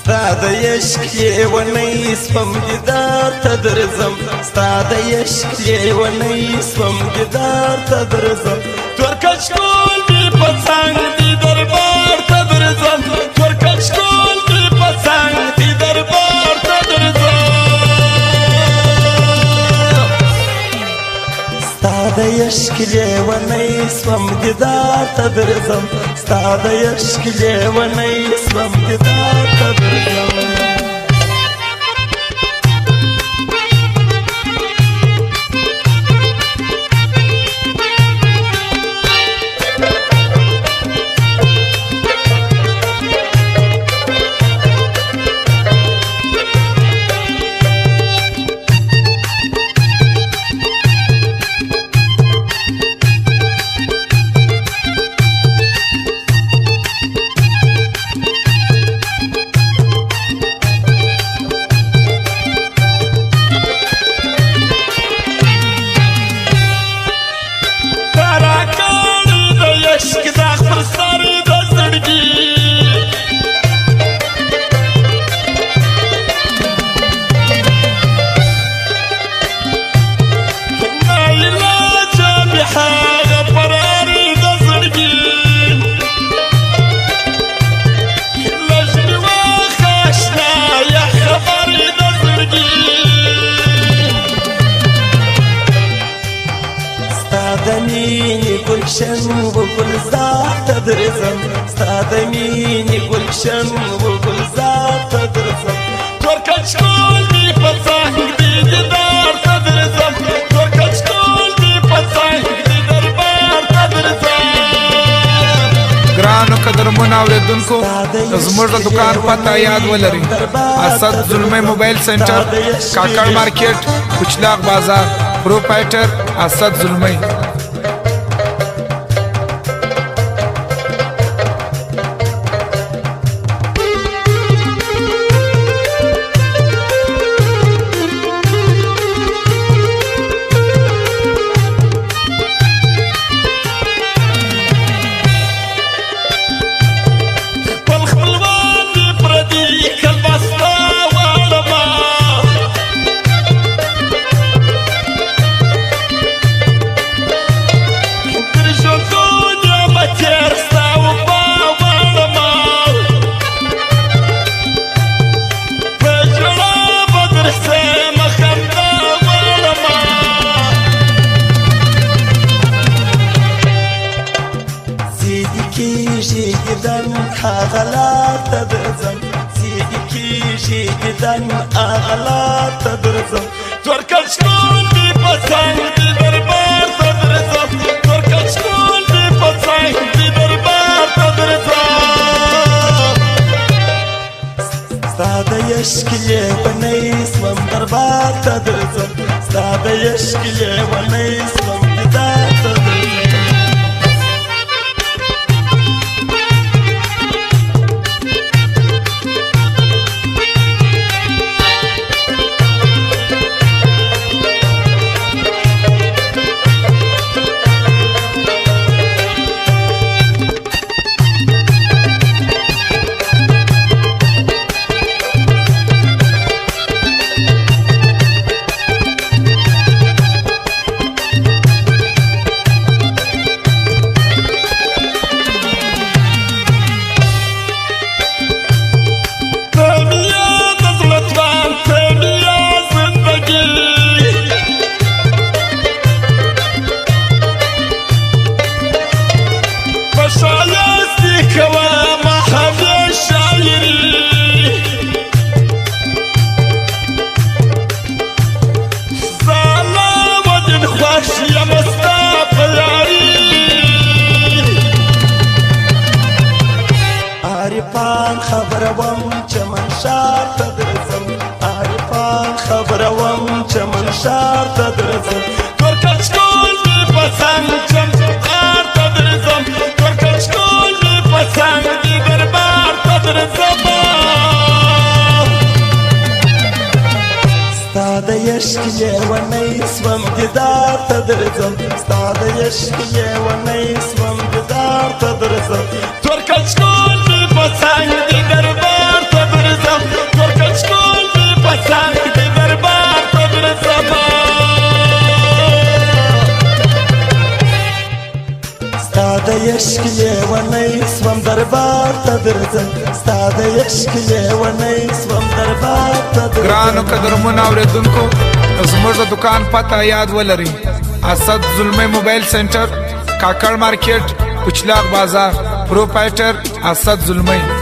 ستا د عشق لیونی سوم دیدار ته درځم ستا د عشق لیونی سوم دیدار ته درځم تور کچکول دې په څنګ دې دربار ته درځم تور کچکول دې په څنګ دې دربار ته درځم ستا د عشق لیونی سوم دیدار ته درځم ستا د عشق لیونی سوم دیدار ته درځم گلشن و گلزار ته درځم ستا د مینې گلشن و گلزار ته درځم تور کچکول دې په څنګ دې دیدار ته درځم تور کچکول دې په څنګ دې دربار ته درځم ګرانو قدرمنو اورېدونکو زموږ د دکان پته یاد ولرئ اسد زلمی موبایل سنټر کاکړ مارکیټ کوچلاغ بازار پروپرایټر اسد زلمی اغلار ته درځم سیدی کیږي دیدن اغلار ته درځم تور کچکول دې په څنګ دې دربار ته درځم تور کچکول دې په څنګ دې دربار ته درځم ستا د عشق لیونی سوم دربار ته درځم ستا د عشق لیونی سوم دیدار ته درځم عارفان خبروم چمن شار ته درځم عارفان خبروم چمن شار ته درځم تور کچکول دې په څنګ چمچار ته درځم تور کچکول دې په څنګ دې دربار ته درځم ستا د عشق لیونی سوم دیدار ته درځم ستا د عشق لیونی سوم دیدار ته درځم تور کچکول دې په څنګ دې دربار ته درځم عشق لیونی سوم دربار ته درځم ستا د عشق لیونی سوم دربار ته درځم ګرانو قدرمنو اورېدونکو زموږ د دکان پته یاد ولرئ اسد زلمی موبایل سنټر کاکړ مارکیټ کچلاغ بازار پروپرایټر اسد زلمی